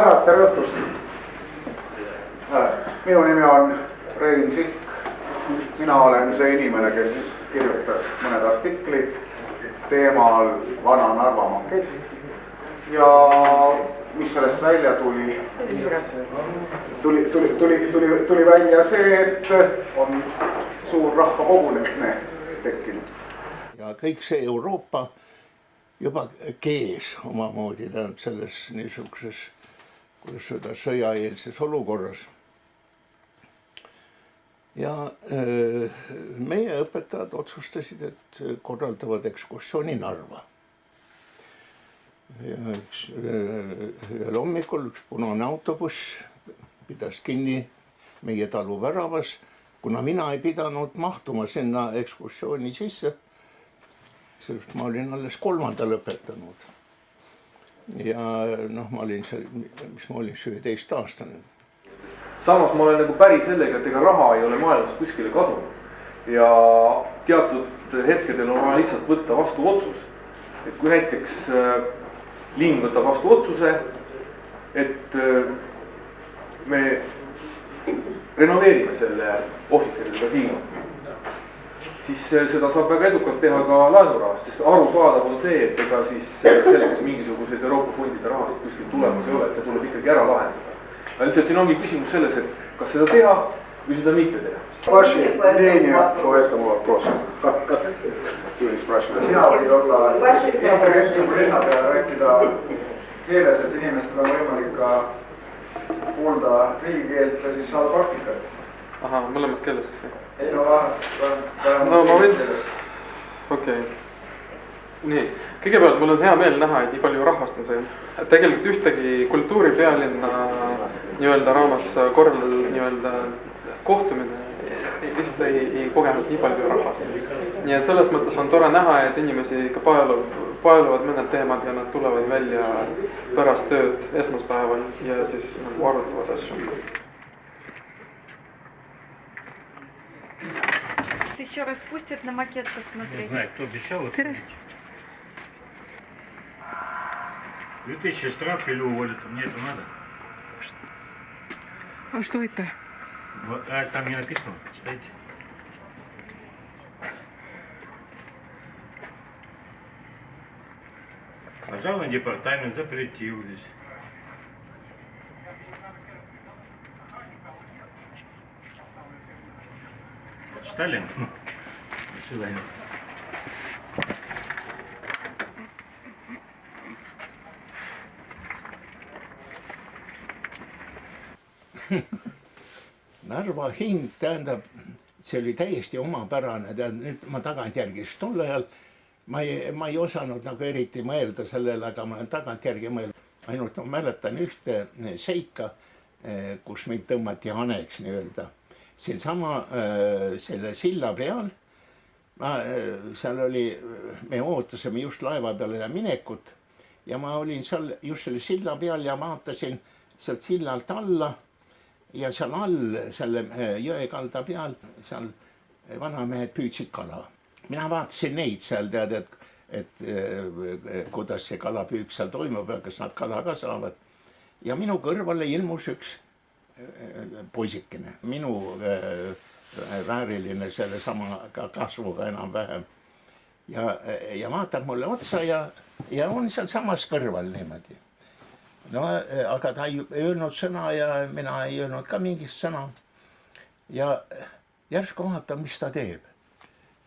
härrad, tere õhtust! Minu nimi on Rein Sikk. Mina olen see inimene, kes kirjutas mõned artiklid teemal Vana Narva makett. Ja mis sellest välja tuli? Tuli välja see, et on suur rahva kogunemine tekkinud. Ja kõik see Euroopa juba kees omamoodi selles niisuguses, kuidas öelda, sõjaeelses olukorras. Ja meie õpetajad otsustasid, et korraldavad ekskursiooni Narva. Ja ühel hommikul üks punane autobuss pidas kinni meie talu väravas, kuna mina ei pidanud mahtuma sinna ekskursiooni sisse, sest ma olin alles 3. lõpetanud. Ja ma olin see, mis ma olin 17-aastane. Samas ma olen nagu päri sellega, et ega raha ei ole maailmas kuskile kadunud. Ja teatud hetkedel on vaja lihtsalt võtta vastu otsus. Et kui näiteks linn võtab vastu otsuse, et me renoveerime selle ohvitseride kasiino, siis seda saab väga edukalt teha ka laenurahast, sest arusaadav on see, et ega siis selleks mingisuguseid Euroopa fondide rahasid kuskilt tulemas ei ole, et see tuleb ikkagi ära lahendada. Üldiselt siin ongi küsimus selles, et kas seda teha või seda mitte teha. Vaši мнение по этому вопросу. Как ты спрашиваешь? Sina võid olla intelligentsi kui linnapea rääkida keeles, et inimestel on võimalik ka kuulda riigikeelt ja siis saada praktikat. Aha, mõlemas keeles. Ei no vähemalt. No ma võin. Okei. Nii, kõigepealt mul on hea meel näha, et nii palju rahvast on see. Tegelikult ühtegi kultuuripealinna nii-öelda raamas korral nii-öelda kohtumine lihtsalt ei kogenud nii palju rahvast. Nii et selles mõttes on tore näha, et inimesi ikka paeluvad mõned teemad ja nad tulevad välja pärast tööd esmaspäeval ja siis arutavad asju. Еще раз пустят на макет посмотреть. Не знаю, кто обещал отменить. 2000 штраф или уволят. Мне это надо. А что это? Там не написано. Читайте. Пожарный департамент запретил здесь. Почитали? До свидания. Narva hing, tähendab, see oli täiesti omapärane, nüüd ma tagantjärgi, sest tol ajal ma ei osanud nagu eriti mõelda sellele, aga ma tagantjärgi mõelda. Ainult ma mäletan ühte seika, kus meid tõmmati haneks nii-öelda. Siinsama selle silla peal, seal oli, me ootasime just laeva peale minekut ja ma olin seal just selle silla peal ja vaatasin sealt sillalt alla ja seal all, selle jõekalda peal, seal vanamehed püüdsid kala. Mina vaatasin neid seal, tead, et kuidas see kalapüük seal toimub ja kas nad kala ka saavad. Ja minu kõrvale ilmus üks poisikene, minu vääriline selle sama kasvuga enam-vähem. Ja vaatab mulle otsa ja on seal samas kõrval niimoodi. No aga ta ei öelnud sõna ja mina ei öelnud ka mingist sõna. Ja järsku vaatan, mis ta teeb.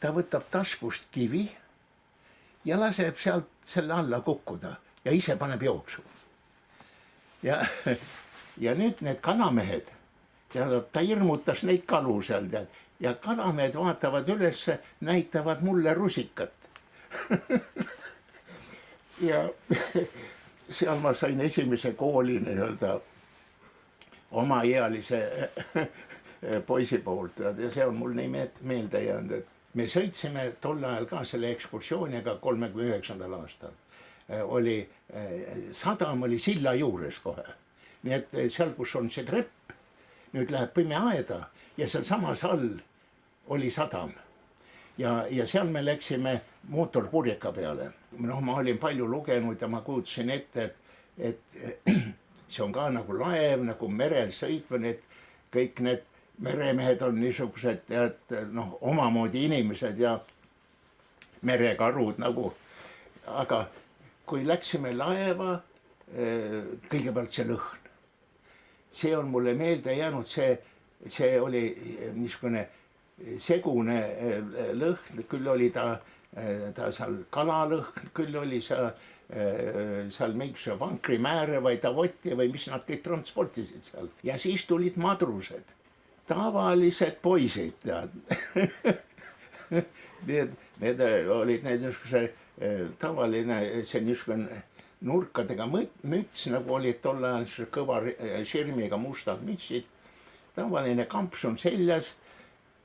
Ta võtab taskust kivi ja laseb sealt selle alla kukkuda ja ise paneb jooksu. Ja nüüd need kalamehed, ta hirmutas neid kalu seal, ja kalamehed vaatavad üles, näitavad mulle rusikat. Ja seal ma sain esimese kooli nii-öelda omaealise poisi poolt ja see on mul nii meelde jäänud, et me sõitsime tol ajal ka selle ekskursiooniga 39. aastal. Sadam oli silla juures kohe. Nii et seal, kus on see trepp, nüüd läheb pime aeda ja seal samas all oli sadam. Ja seal me läksime mootorpurjeka peale. Ma olin palju lugenud ja ma kujutasin ette, et see on ka nagu laev, nagu merel sõitva, need kõik need meremehed on niisugused omamoodi inimesed ja merekarud nagu. Aga kui läksime laeva, kõigepealt see lõhn. See on mulle meelde jäänud, see oli niisugune segune lõhn, küll oli ta seal kalalõhn, küll oli seal mingisuguse vankrimääre või tavotti või mis nad kõik transportisid seal. Ja siis tulid madrused, tavalised poisid, tead. Need olid niisuguse tavaline, see niisugune nurkadega müts, nagu olid tol ajal kõva širmiga mustad mütsid, tavaline kampsun seljas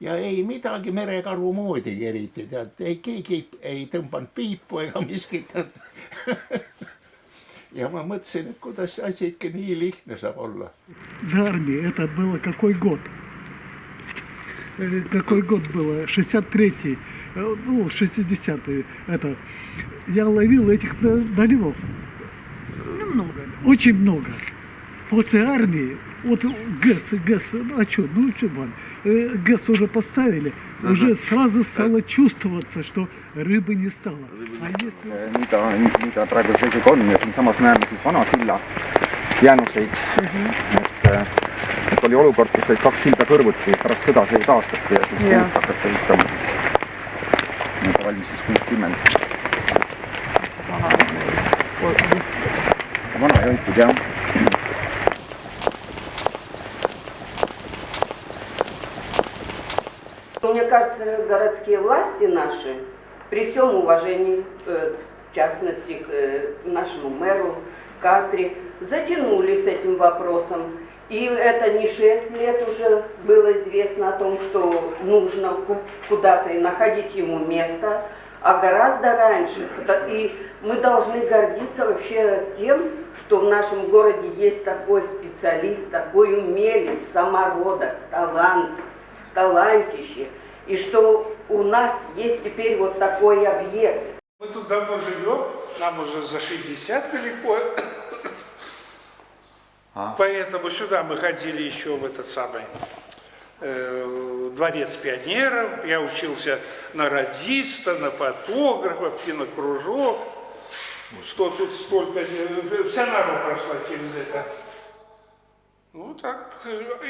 ja ei midagi merekaru moodigi eriti, tead, keegi ei tõmbanud piipu ega miskit. Ja ma mõtlesin, et kuidas see asi ikka nii lihtne saab olla. В армии это было какой год? Какой год было? 63-й, 60-й. Это. Я ловил этих наливов. Много. Очень много. После армии, вот ГЭС, а что, вам? ГЭС уже поставили, уже сразу стало чувствоваться, что рыбы не стало. Mida praegu seisuga on, ja siinsamas näeme siis vana silla jäänuseid. Et oli olukord, kus olid 2 silda kõrvuti, pärast sõda see taastati ja siis hakati ehitama. Nüüd valmis siis 60. Vana joitud, jah. Мне кажется, городские власти наши, при всем уважении, в частности, к нашему мэру Катри, затянули с этим вопросом. И это не 6 лет уже было известно о том, что нужно куда-то и находить ему место, а гораздо раньше. И мы должны гордиться вообще тем, что в нашем городе есть такой специалист, такой умелец, самородок, талантище, и что у нас есть теперь вот такой объект. Мы тут давно живем, нам уже за 60 далеко, поэтому сюда мы ходили еще в этот самый дворец пионеров, я учился на радиста, на фотографа, в кинокружок, что тут столько, вся народ прошла через это. Ну так,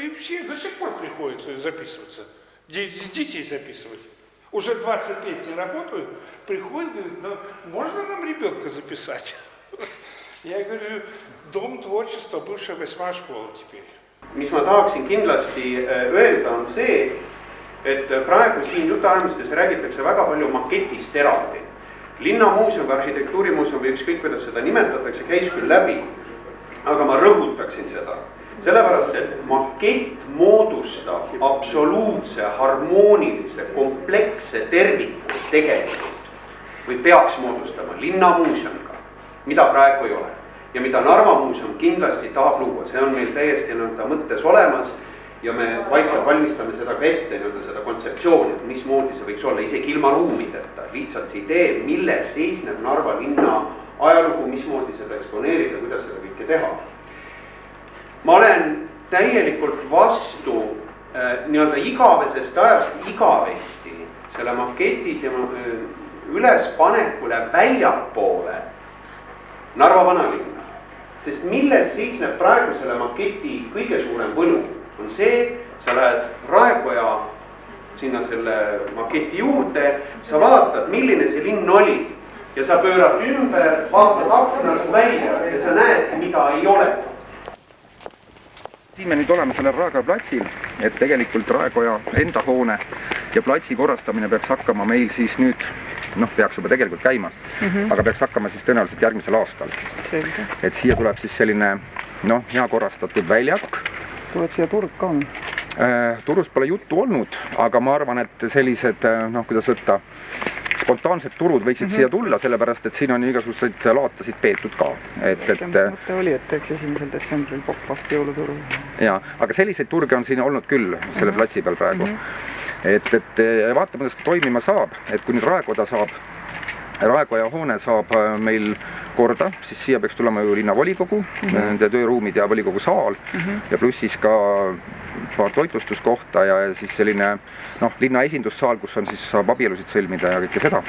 и все до сих пор приходят записываться, детей записывать. Уже 20 лет не работают, приходят, говорят, ну, можно нам ребенка записать? Я говорю, Dom tворчества, бывшая 8. школа теперь. Mis ma tahaksin kindlasti öelda on see, et praegu siin jutuajamistes räägitakse väga palju maketist eraldi. Linnamuuseum või arhitektuurimuuseum või ükskõik, kuidas seda nimetatakse, käis küll läbi, aga ma rõhutaksin seda. Sellepärast, et makett moodustab absoluutse, harmoonilise, kompleksse terviku tegelikult või peaks moodustama linnamuuseumiga, mida praegu ei ole. Ja mida Narva muuseum kindlasti tahab luua, see on meil täiesti mõttes olemas ja me vaikselt valmistame seda ka ette, seda kontseptsiooni, et mismoodi see võiks olla, isegi ilma ruumideta, lihtsalt see idee, milles seisneb Narva linna ajalugu, mismoodi seda eksponeerida, kuidas seda kõike teha. Ma olen täielikult vastu nii-öelda igavesest ajast igavesti selle maketid ülespanekule väljapoole Narva vanalinna. Sest milles seisneb praegu selle maketi kõige suurem võlu on see, sa lähed Raekoja sinna selle maketi juurde, sa vaatad, milline see linn oli ja sa pöörad ümber, vaatad aknast välja ja sa näed, mida ei ole. Siin me nüüd oleme sellel Raekoja platsil, et tegelikult Raekoja enda hoone ja platsi korrastamine peaks hakkama meil siis nüüd, peaks juba tegelikult käima, aga peaks hakkama siis tõenäoliselt järgmisel aastal. Et siia tuleb siis selline, hea korrastatud väljak. Tuleb siia turg ka on? Turust pole juttu olnud, aga ma arvan, et sellised, kuidas võtta, spontaansed turud võiksid siia tulla, sellepärast, et siin on igasuguseid laatasid peetud ka. Mõte oli, et teeks 1. detsembril pop-up jõuluturu. Jaa, aga selliseid turge on siin olnud küll selle platsi peal praegu. Et vaatame, kuidas ta toimima saab, et kui nüüd Raekoja hoone saab meil korda, siis siia peaks tulema ju linnavolikogu, nende tööruumid ja volikogu saal ja pluss siis ka paar toitlustuskohta ja siis selline linna esindussaal, kus on siis saab abielusid sõlmida ja kõike seda.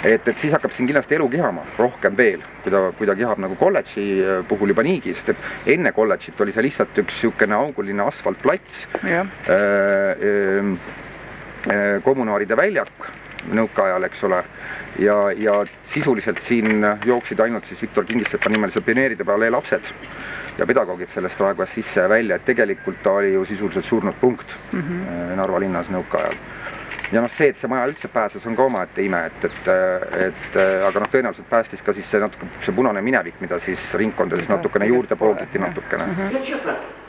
Et siis hakkab siin kindlasti elu kihama rohkem veel, kui ta kihab nagu kolledži puhul juba niigi, sest et enne kolledžit oli see lihtsalt üks niisugune auguline asfaltplats, kommunaaride väljak nõukaajal, eks ole, ja sisuliselt siin jooksid ainult siis Viktor Kingissepa nimelise pioneeride palee lapsed ja pedagoogid sellest raekojas sisse ja välja, et tegelikult ta oli ju sisuliselt surnud punkt Narva linnas nõukaajal. Ja see, et see maja üldse pääses, on ka omaette ime, aga tõenäoliselt päästis ka siis see punane minevik, mida siis ringkondades natukene juurde poogiti natukene.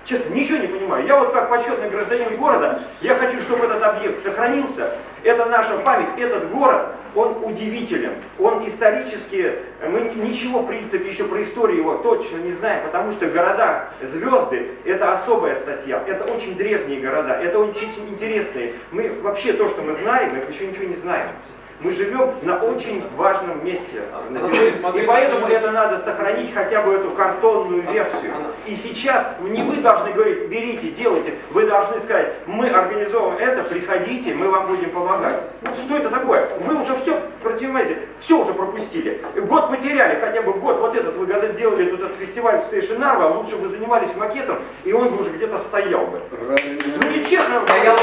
Честно, ничего не понимаю. Я вот как почетный гражданин города, я хочу, чтобы этот объект сохранился. Это наша память, этот город, он удивителен. Он исторически, мы ничего, в принципе, еще про историю его точно не знаем, потому что города, звезды, это особая статья. Это очень древние города, это очень интересные. Мы вообще то, что мы знаем, мы еще ничего не знаем. Мы живем на очень важном месте на Земле. И поэтому это надо сохранить хотя бы эту картонную версию. И сейчас не вы должны говорить, берите, делайте. Вы должны сказать, мы организовываем это, приходите, мы вам будем помогать. Что это такое? Вы уже все, понимаете, все уже пропустили. Год потеряли, хотя бы год. Вот этот вы когда делали этот фестиваль Station Narva, лучше бы занимались макетом, и он бы уже где-то стоял бы. Ну нечестно. Стоял бы.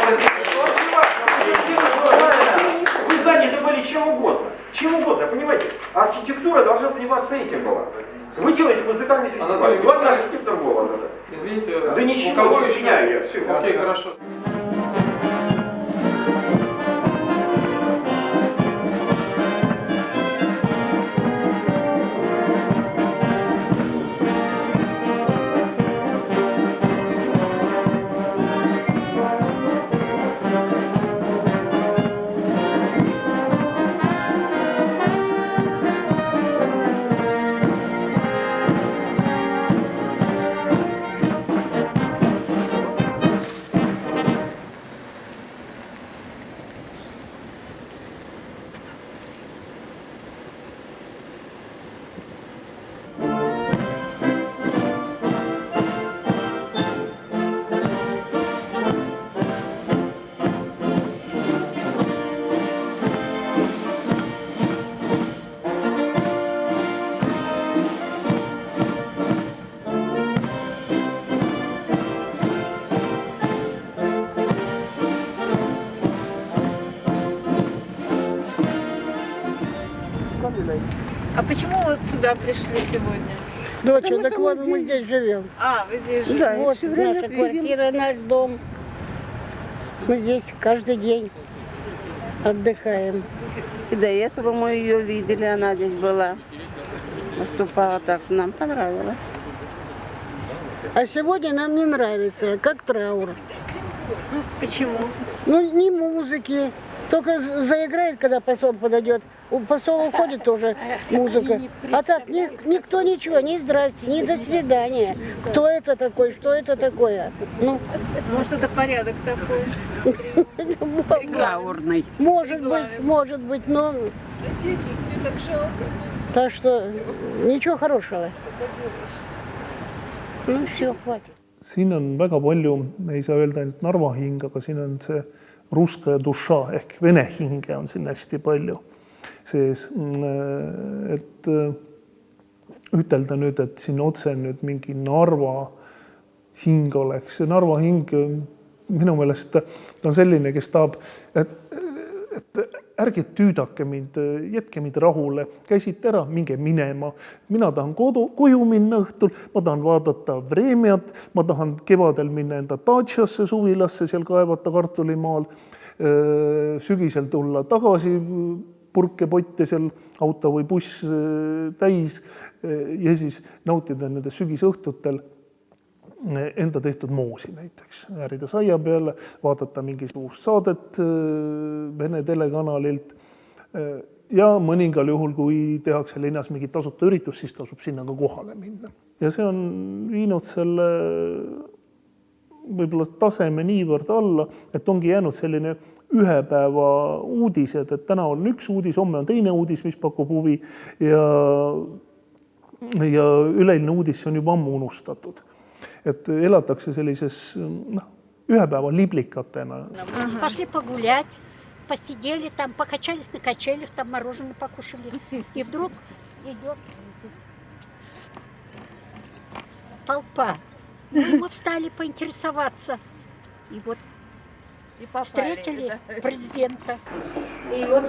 Вы здания это были чем угодно, понимаете? Архитектура должна заниматься этим была. Вы делаете музыкальный фестиваль, главный архитектор города. Извините, да ничего, не извиняю я, все. Окей, хорошо. А почему вот сюда пришли сегодня? Доча, так вот мы здесь живем. А, вы здесь живете? Да, вот наша квартира, наш дом. Мы здесь каждый день отдыхаем. И до этого мы ее видели, она здесь была. Выступала так, нам понравилось. А сегодня нам не нравится, как траур. Почему? Ну, ни музыки. Только заиграет, когда посол подойдет. Посол уходит тоже музыка. А так никто ничего, ни здрасте, ни до свидания. Кто это такой, что это такое? Ну, может, это порядок такой? Траурный. Может быть, но... Так что ничего хорошего. Ну, все, хватит. Siin on väga palju, ei saa öelda ainult Narva hing, aga siin on see ruska duša ehk vene hinge on siin hästi palju sees. Et ütelda nüüd, et siin otse nüüd mingi Narva hing oleks. See Narva hing minu meelest on selline, kes tahab, et ärge tüüdake mind, jätke mind rahule, käisite ära, minge minema. Mina tahan koju minna õhtul, ma tahan vaadata Vremjat, ma tahan kevadel minna enda Daciasse, suvilasse, seal kaevata kartulimaal, sügisel tulla tagasi, purke potte seal auto või buss täis ja siis nautida nende sügisõhtutel enda tehtud moosi näiteks. Äärida saia peale, vaadata mingisugust saadet Vene telekanalilt ja mõningal juhul, kui tehakse linnas mingi tasuta üritus, siis tasub sinna ka kohale minna. Ja see on viinud selle võib-olla taseme niivõrd alla, et ongi jäänud selline ühe päeva uudised, et täna on üks uudis, homme on teine uudis, mis pakub huvi ja ja üleilmne uudis on juba ammu unustatud. Et elatakse sellises ühe päeva liblikatena. Пошли погулять, посидели там, покачались на качелях, там мороженое покушали. И вдруг идет толпа. Мы встали поинтересоваться. И вот встретили президента. И вот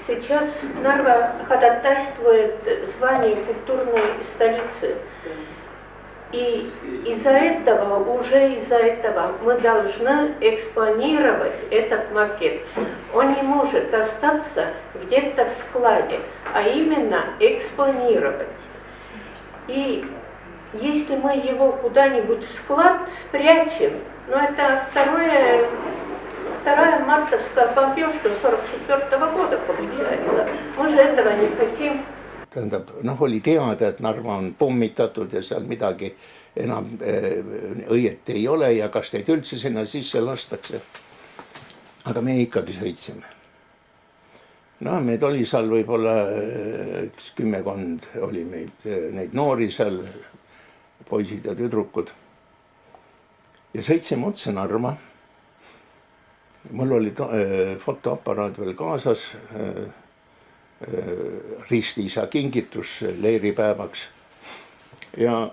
сейчас Нарва ходатайствует звание культурной столицы. И из-за этого мы должны экспонировать этот макет. Он не может остаться где-то в складе, а именно экспонировать. И если мы его куда-нибудь в склад спрячем, это вторая мартовская бомбежка 44-го года получается. Мы же этого не хотим. Tähendab, oli teada, et Narva on pommitatud ja seal midagi enam õieti ei ole ja kas teid üldse sinna sisse lastakse. Aga me ikkagi sõitsime. Meid oli seal võib-olla 10 oli neid noori seal, poisid ja tüdrukud. Ja sõitsime otse Narva. Mul oli fotoaparaat veel kaasas, ristiisa kingitus leeripäevaks ja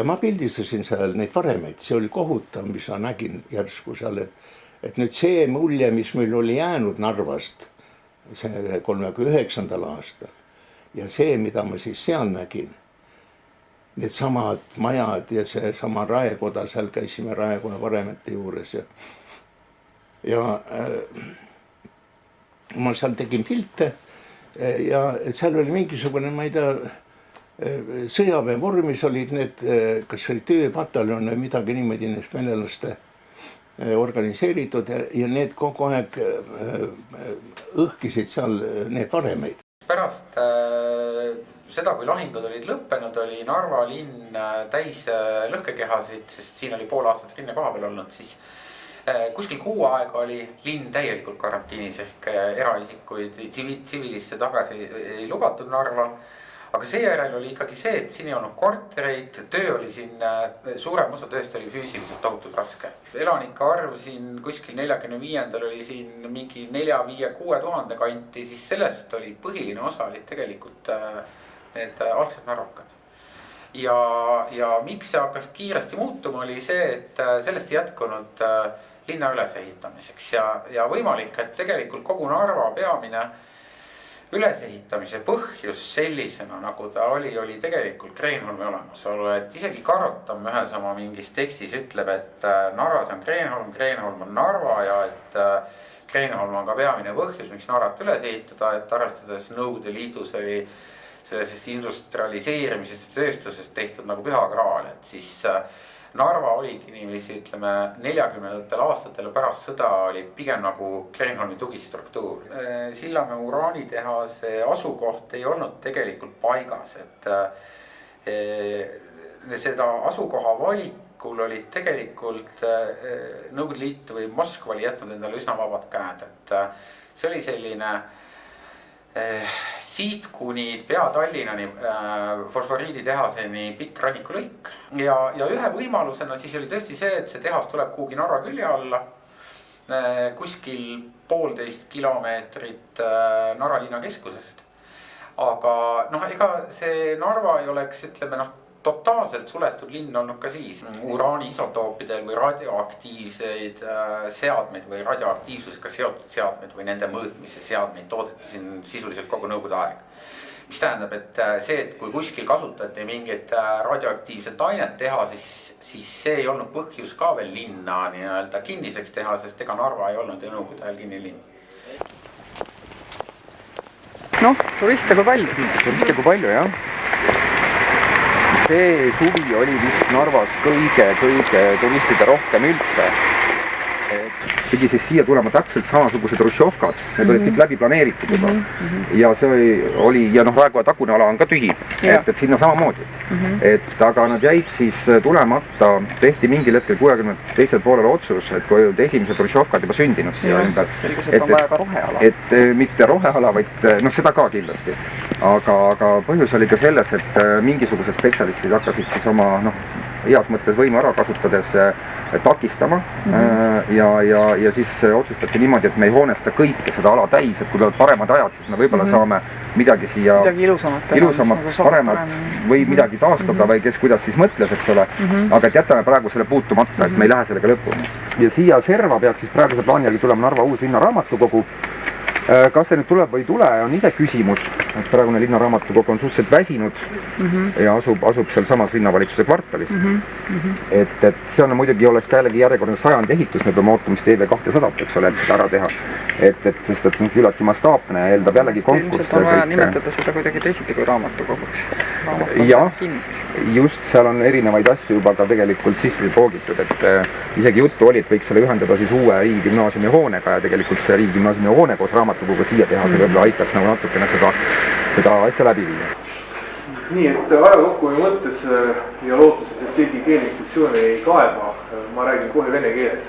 ma pildistasin seal neid varemeid, see oli kohutav, mis ma nägin järsku seal, et nüüd see mulje, mis meil oli jäänud Narvast see 39. aastal ja see, mida ma siis seal nägin, need samad majad ja see sama Raekoda, seal käisime Raekoja varemete juures ja ma seal tegin pilte ja seal oli mingisugune, ma ei tea, sõjaväe vormis olid need, kas oli tööpataljon või midagi niimoodi neist venelaste organiseeritud ja need kogu aeg õhkisid seal need varemeid. Pärast seda, kui lahingud olid lõppenud, oli Narva linn täis lõhkekehasid, sest siin oli pool aastat rinne koha peal olnud, siis kuskil kuu aega oli linn täielikult karantiinis ehk eraisikuid tsivilisse tagasi ei lubatud Narva. Aga seejärel oli ikkagi see, et siin ei olnud kortereid, töö oli siin, suurem osa tööst oli füüsiliselt tohutult raske. Elanike arv siin kuskil 45. oli siin mingi 4-5-6 tuhande kanti, siis sellest oli põhiline osa olid tegelikult need algsed narvakad. Ja miks see hakkas kiiresti muutuma, oli see, et sellest jätkunud linna ülesehitamiseks ja võimalik, et tegelikult kogu Narva peamine ülesehitamise põhjus sellisena, nagu ta oli tegelikult Kreenholmi olemasolu, et isegi Karotam ühes oma mingis tekstis ütleb, et Narvas on Kreenholm, Kreenholm on Narva ja et Kreenholm on ka peamine põhjus, miks Narvat üles ehitada, et arvestades Nõukogude Liidus oli sellisest industrialiseerimisest ja tööstusest tehtud nagu püha graal, et siis Narva oligi niiviisi, ütleme, 40. aastatel pärast sõda oli pigem nagu Kreenholmi tugistruktuur. Sillamäe uraanitehase asukoht ei olnud tegelikult paigas, et seda asukoha valikul olid tegelikult Nõukogude Liit või Moskva oli jätnud endale üsna vabad käed, et see oli selline siit kuni pea Tallinnani fosforiiditehaseni pikk rannikulõik ja ühe võimalusena siis oli tõesti see, et see tehas tuleb kuhugi Narva külje alla kuskil 1,5 kilomeetrit Narva linna keskusest. Aga ega see Narva ei oleks, ütleme, totaalselt suletud linn olnud ka siis. Uraani isotoopidel või radioaktiivseid seadmeid või radioaktiivsusega seotud seadmeid või nende mõõtmise seadmeid toodeti siin sisuliselt kogu nõukogude aeg. Mis tähendab, et see, et kui kuskil kasutati mingit radioaktiivset ainet teha, siis see ei olnud põhjus ka veel linna nii-öelda kinniseks teha, sest ega Narva ei olnud ja nõukogude ajal kinni linn. Turiste kui palju, jah. See suvi oli vist Narvas kõige turistide rohkem üldse. pidi siis siia tulema täpselt samasugused Hruštšovkad, need olid kõik läbi planeeritud juba. Ja see oli, ja noh, Raekoja tagune ala on ka tühi, et sinna samamoodi. Et aga nad jäid siis tulemata, tehti mingil hetkel 62. poolel otsus, et kui olid esimesed Hruštšovkad juba sündinud siia ümber, et mitte roheala, vaid noh, seda ka kindlasti. Aga põhjus oli ka selles, et mingisugused spetsialistid hakkasid siis oma noh, heas mõttes võimu ära kasutades takistama ja siis otsustati niimoodi, et me ei hoonesta kõike seda ala täis, et kui tulevad paremad ajad, siis me võib-olla saame midagi siia ilusamat, paremat või midagi taastada või kes kuidas siis mõtles, eks ole, aga et jätame praegu selle puutumata, et me ei lähe sellega lõpuni. Ja siia serva peaks siis praeguse plaani järgi tulema Narva uus linnaraamatukogu. Kas see nüüd tuleb või ei tule, on ise küsimus, et praegune linnaraamatukogu on suhteliselt väsinud ja asub seal samas linnavalitsuse kvartalis. Et see on muidugi oleks ka jällegi järjekordne 100. ehitus, me peame ootama TV200, eks ole, et seda ära teha. Sest et see on küllaltki mastaapne ja eeldab jällegi konkursse. Ilmselt on vaja nimetada seda kuidagi teisiti kui raamatukoguks. Jah, just seal on erinevaid asju juba ka tegelikult sisse poogitud, et isegi juttu oli, et võiks selle ühendada siis uue riigigümnaasiumi hoonega ja tegelikult see riigigümnaasiumi hoone koos raamatukoguga siia teha, see võib-olla aitaks nagu natukene seda asja läbi viia. Nii, et aja kokkuhoiu mõttes ja lootuses, et keegi keeleinspektsiooni ei kaeba, ma räägin kohe vene keeles.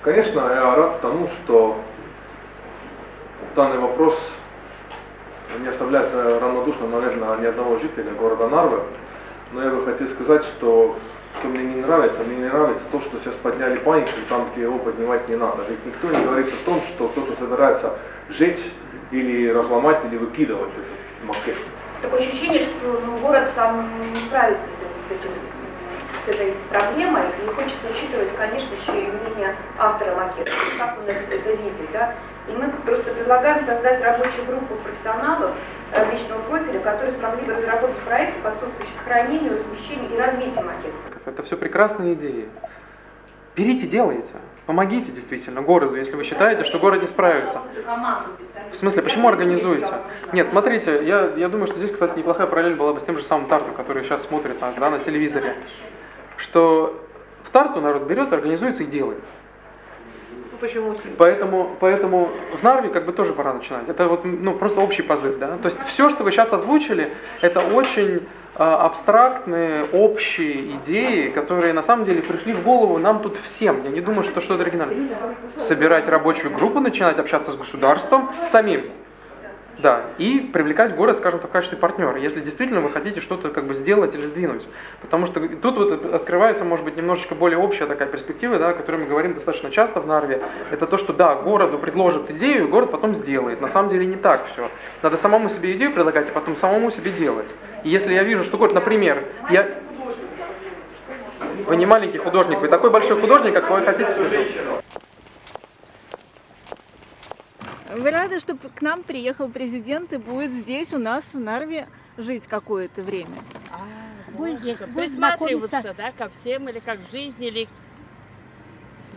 Конечно, я рад тому, что данный вопрос не оставляет равнодушным, наверное, ни одного жителя города Нарвы. Но я бы хотел сказать, что мне не нравится то, что сейчас подняли панику, там, где его поднимать не надо. Ведь никто не говорит о том, что кто-то собирается жечь или разломать, или выкидывать этот макет. Такое ощущение, что город сам не справится с этой проблемой, и хочется учитывать, конечно, еще и мнение автора макета, как он это видит, да. И мы просто предлагаем создать рабочую группу профессионалов различного профиля, которые смогли бы разработать проект, способствующий сохранению, размещению и развитию макета. Это все прекрасные идеи. Берите, делайте. Помогите действительно городу, если вы считаете, что город не справится. В смысле, почему организуете? Нет, смотрите, я думаю, что здесь, кстати, неплохая параллель была бы с тем же самым Тарту, который сейчас смотрит нас, да, на телевизоре. Что в Тарту народ берет, организуется и делает. Почему? Поэтому в Нарве как бы тоже пора начинать. Это вот, ну, просто общий позыв, да. То есть все, что вы сейчас озвучили, это очень абстрактные, общие идеи, которые на самом деле пришли в голову нам тут всем. Я не думаю, что что-то оригинальное. Собирать рабочую группу, начинать общаться с государством, самим. Да, и привлекать город, скажем так, в качестве партнера, если действительно вы хотите что-то как бы сделать или сдвинуть. Потому что тут вот открывается, может быть, немножечко более общая такая перспектива, да, о которой мы говорим достаточно часто в Нарве. Это то, что да, городу предложат идею, и город потом сделает. На самом деле не так все. Надо самому себе идею предлагать, а потом самому себе делать. И если я вижу, что город, например, вы не маленький художник, вы такой большой художник, как вы хотите себе сделать. Вы рады, что к нам приехал президент и будет здесь у нас в Нарве жить какое-то время? Присматриваться, да, ко всем, или как к жизни, или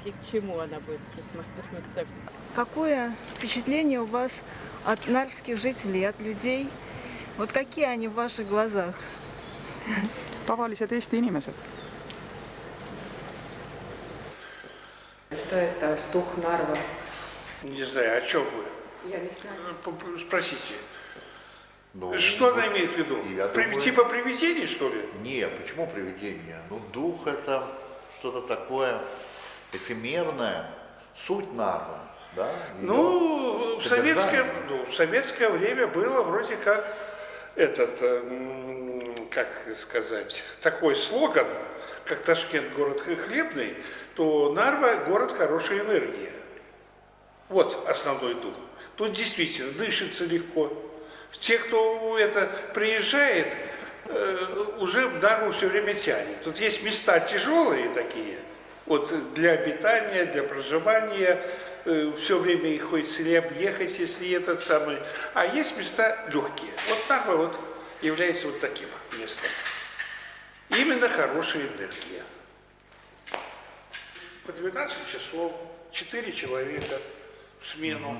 к чему она будет присматриваться? Какое впечатление у вас от нарвских жителей, от людей? Вот какие они в ваших глазах? Tavalised Eesti inimesed. Что это дух Нарва? Не знаю, о чем вы? Я не знаю. Спросите. Что она имеет в виду? Типа привидений, что ли? Нет, почему привидения? Ну, дух это что-то такое эфемерное, суть Нарвы, да? Ну, в советское время было вроде как как сказать, такой слоган, как Ташкент город хлебный, то Нарва город хорошей энергии. Вот основной дух. Тут действительно дышится легко. Те, кто приезжает, уже Нарву все время тянет. Тут есть места тяжелые такие, вот для обитания, для проживания, все время их хочется ли объехать, если этот самый. А есть места легкие. Вот Нарва вот является вот таким местом. Именно хорошая энергия. По 12 часов, 4 человека в смену.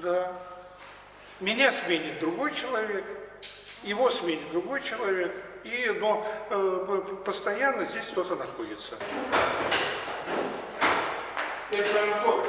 Да. Меня сменит другой человек. его сменит другой человек, но постоянно здесь кто-то находится. Это Антон.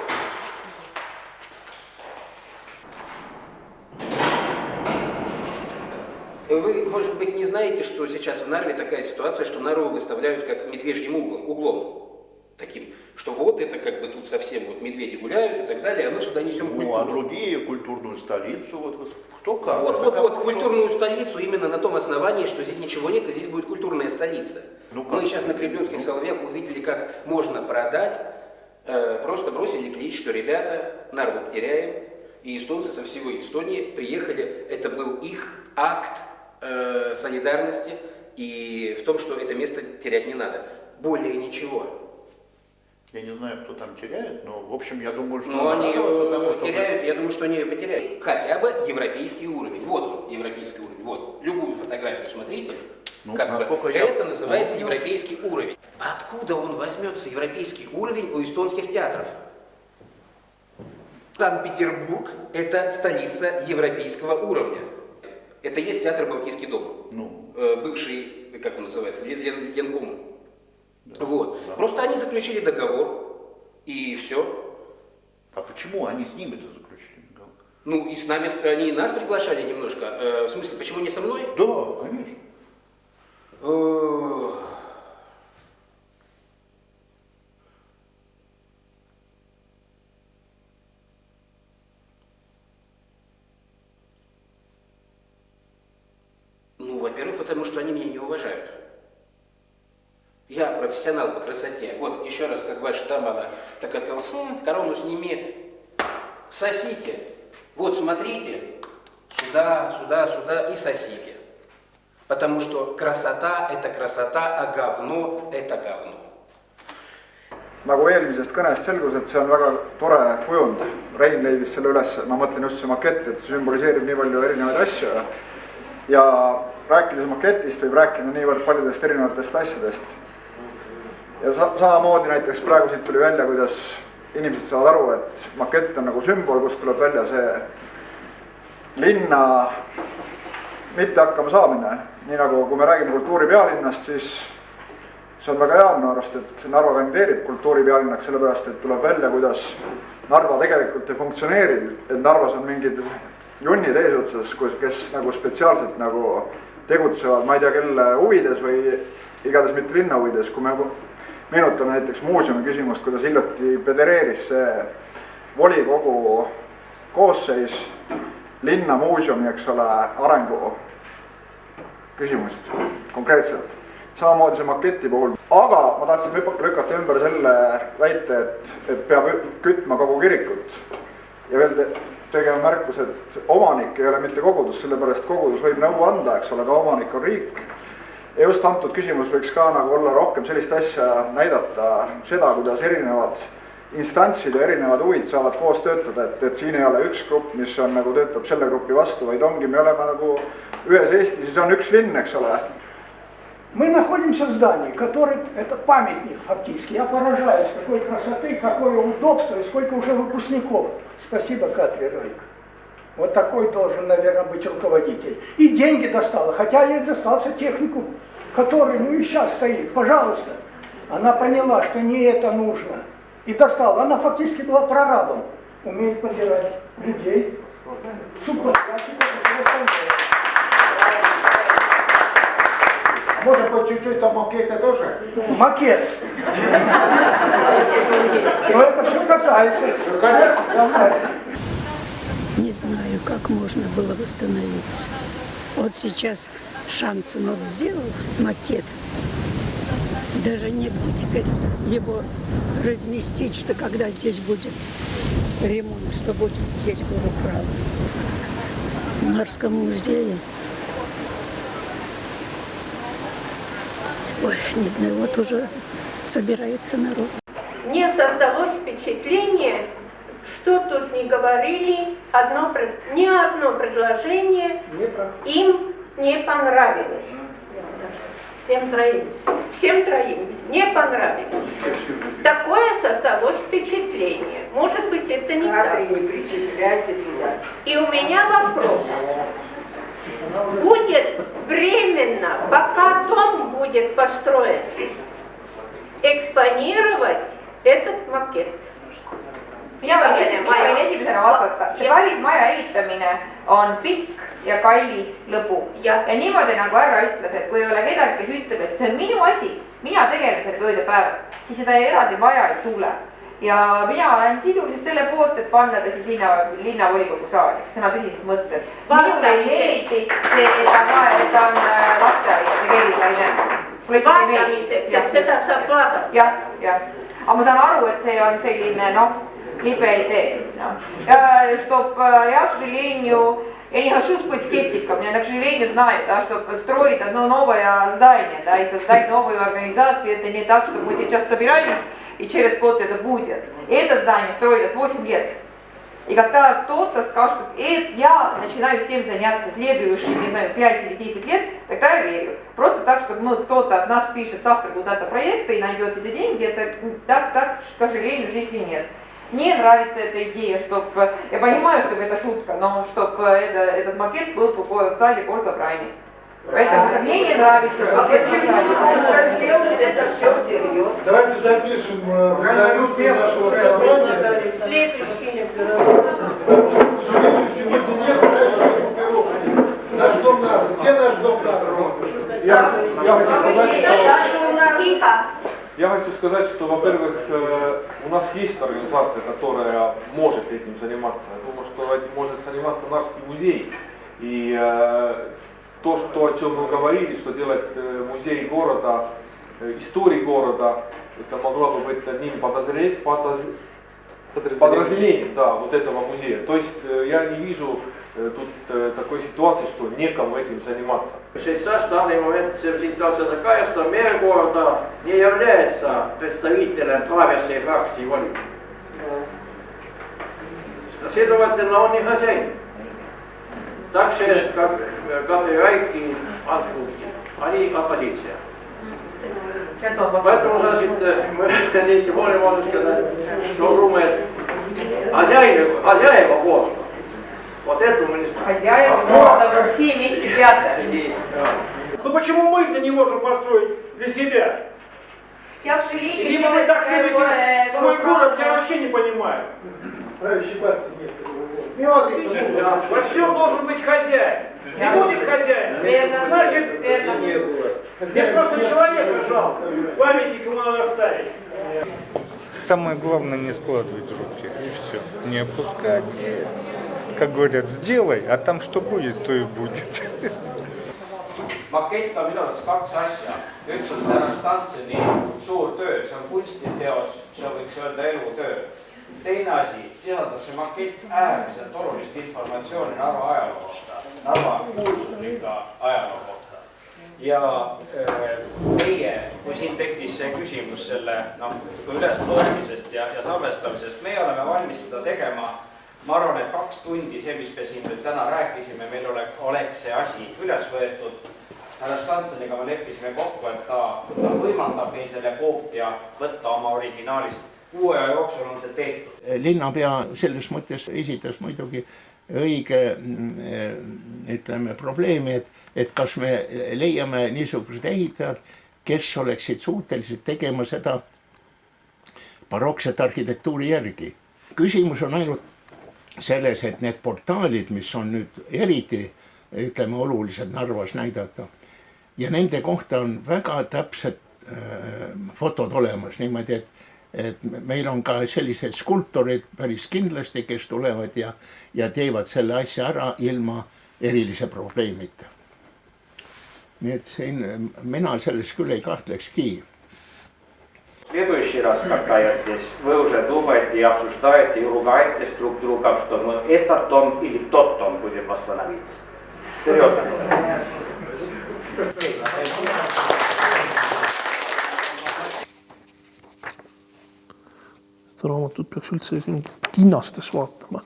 Вы, может быть, не знаете, что сейчас в Нарве такая ситуация, что Нарву выставляют как медвежьим углом. Таким, что вот это как бы тут совсем вот медведи гуляют и так далее, а мы сюда несем культуру. А другие культурную столицу, вот кто как? Вот, культурную столицу именно на том основании, что здесь ничего нет, и здесь будет культурная столица. Мы сейчас на Кремлевских соловьях увидели, как можно продать, просто бросили клич, что ребята, Нарву потеряем, и эстонцы со всего Эстонии приехали, это был их акт солидарности и в том, что это место терять не надо. Более ничего. Я не знаю, кто там теряет, но, в общем, я думаю, что... Ну, они ее теряют, я думаю, что они ее потеряют. Хотя бы европейский уровень. Вот он, европейский уровень. Вот, любую фотографию смотрите. Это называется европейский уровень. Откуда он возьмется, европейский уровень, у эстонских театров? Санкт-Петербург – это столица европейского уровня. Это есть театр Балтийский дом. Бывший, как он называется, Ленком. Вот. Да. Просто они заключили договор, и все. А почему они с ними-то заключили договор? Ну, и с нами, они и нас приглашали немножко. В смысле, почему не со мной? Да, конечно. Ну, во-первых, потому что они меня не уважают. Я профессионал по красоте. Вот еще раз, как ваша дама, она такая сказала, корону сними, сосите. Вот смотрите, сюда, сюда, сюда и сосите. Потому что красота – это красота, а говно – это говно. Nagu eelmisest kõnest selgus, et see on väga tore kujund. Rein leidis selle üles, ma mõtlen just see makett, et see sümboliseerib nii palju erinevaid asju. Ja rääkides maketist võib rääkida niivõrd paljudest erinevatest asjadest. Ja samamoodi näiteks praegu siit tuli välja, kuidas inimesed saavad aru, et makett on nagu sümbol, kust tuleb välja see linna mitte hakkama saamine. Nii nagu kui me räägime kultuuripealinnast, siis see on väga hea minu arust, et Narva kandideerib kultuuripealinnaks, sellepärast, et tuleb välja, kuidas Narva tegelikult ei funktsioneeri, et Narvas on mingid junnid eesotsas, kes nagu spetsiaalselt nagu tegutsevad, ma ei tea, kelle huvides või igatahes mitte linna huvides, kui me meenutame näiteks muuseumi küsimust, kuidas hiljuti pedereeris see volikogu koosseis linna muuseumi, eks ole, arengu küsimust konkreetselt. Samamoodi see maketi puhul. Aga ma tahtsin lükata ümber selle väite, et peab kütma kogu kirikut. Ja veel tegema märkus, et omanik ei ole mitte kogudus, sellepärast kogudus võib nõu anda, eks ole, aga omanik on riik. Ja just antud küsimus võiks ka nagu olla rohkem sellist asja näidata seda, kuidas erinevad instantsid ja erinevad huvid saavad koos töötada, et siin ei ole üks grupp, mis on nagu töötab selle grupi vastu, vaid ongi, me oleme nagu ühes Eesti, siis on üks linn, eks ole. Мы находимся в здании, который, это памятник фактически. Я поражаюсь, какой красоты, какое удобство и сколько уже выпускников. Спасибо, Катре Ройк. Вот такой должен, наверное, быть руководитель. И деньги достала, хотя ей достался техникум, который, ну и сейчас стоит, пожалуйста. Она поняла, что не это нужно. И достала. Она фактически была прорабом. Умеет подбирать людей. Супер. Может быть, чуть-чуть там макета тоже? Макет. Но это все касается. Не знаю, как можно было восстановиться. Вот сейчас Шансен вот сделал макет. Даже негде теперь его разместить, что когда здесь будет ремонт, что будет здесь город в Нарвском музее. Ой, не знаю, вот уже собирается народ. Мне создалось впечатление, что тут не говорили, ни одно предложение им не понравилось. Всем троим не понравилось. Такое создалось впечатление. Может быть, это не так. Не причисляйте туда. И у меня вопрос. будет временно, пока дом будет построен, экспонировать этот макет. mina võin esimesena vastata. See välismaja ehitamine on pikk ja kallis lõbu. Ja niimoodi nagu härra ütles, et kui ei ole kedagi, kes ütleb, et see on minu asi, mina tegelen sellega ööd ja päevad, siis seda eraldi maja ei tule. Ja mina olen sisuliselt selle poolt, et panna ta siis linnavolikogu saali, sõna tõsises mõttes. Minule ei meeldi, et ta on lasteaia, see keegi ei näe. Vaatamiseks, et seda saab vaadata. Jah. Aga ma saan aru, et see on selline, libe idee. Чтоб, я, к сожалению, я не хочу быть скептиком, я, к сожалению, знаю, да, что строить одно новое здание, да, и создать новую организацию, это не так, что мы сейчас собирались, и через год это будет. Это здание строилось 8 лет. И когда кто-то скажет, что я начинаю с тем заняться следующие, не знаю, 5 или 10 лет, тогда я верю. Просто так, чтобы кто-то от нас пишет завтра куда-то проекты и найдет эти деньги, это так, к сожалению, в жизни нет. Мне нравится эта идея, чтобы, я понимаю, что это шутка, но чтобы этот макет был в зале горсобрания. Поэтому мне не нравится, что это все серьезно. Давайте запишем в резолюцию нашего собрания. Следующий. Потому что, к сожалению, сегодня нет правящей группировки. Наш дом народа. Где наш дом народа? Я хочу сказать, что, во-первых, у нас есть организация, которая может этим заниматься. Я думаю, что этим может заниматься Нарвский музей. И то, о чем мы говорили, что делать музей города, истории города, это могло бы быть одним подразделением, да, вот этого музея. То есть я не вижу тут такой ситуации, что некому этим заниматься. Сейчас в данный момент ситуация такая, что мэр города не является представителем правящей фракции Волги. Следовательно, он не хозяин. Так же, как Катри Райк и Анскунский. Они оппозиция. Поэтому, значит, мы здесь можем сказать, что думает хозяева города. Вот это мы не знаем. Хозяева города во все вместе взятые. Ну почему мы-то не можем построить для себя? Либо мы так любите свой город, я вообще не понимаю. Правящей партии нет. Во всем должен быть хозяин. Не будет хозяина, значит, мне просто человека жалко. Памятник ему надо оставить. Самое главное не складывать руки, и все. Не опускать. Как говорят, сделай, а там что будет, то и будет. Makett on minu arvates kaks asja. Üks on Sarah Stantseni suur töö, see on kunstiteos, see võiks öelda elutöö. Teine asi, sisaldab see makett äärmiselt olulist informatsiooni Narva ajaloo kohta, Narva kuulsuslika ajaloo kohta. Ja meie, kui siin tekkis see küsimus selle ülestoomisest ja salvestamisest, me oleme valmis seda tegema. Ma arvan, et 2 tundi see, mis me siin nüüd täna rääkisime, meil oleks see asi üles võetud. Härra Stantseniga me leppisime kokku, et ta võimaldab meil selle koopia võtta oma originaalist. 6 aja jooksul on see tehtud. Linnapea selles mõttes esitas muidugi õige probleemi, et kas me leiame niisugused ehitajad, kes oleksid suutelised tegema seda barokset arhitektuuri järgi. Küsimus on ainult selles, et need portaalid, mis on nüüd eriti olulised Narvas näidata, ja nende kohta on väga täpsed fotod olemas niimoodi, et meil on ka sellised skulptorid päris kindlasti, kes tulevad ja teevad selle asja ära ilma erilise probleemita. Nii et mina selles küll ei kahtlekski. Следующий раз, когда я здесь, вы уже думаете и обсуждаете и ругаетесь друг другом, что мы этот дом или тот дом будем восстановиться. Серьезно. Seda raamatut peaks üldse kinnastes vaatama.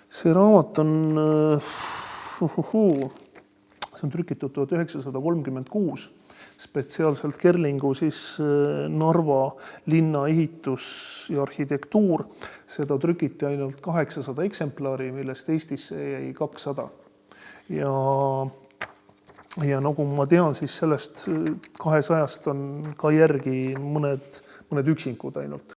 See raamat on, see on trükitud 1936. spetsiaalselt Kerlingu siis Narva linna ehitus ja arhitektuur. Seda trükiti ainult 800 eksemplari, millest Eestisse jäi 200. Ja nagu ma tean, siis sellest 200-st on ka järgi mõned üksinkud ainult.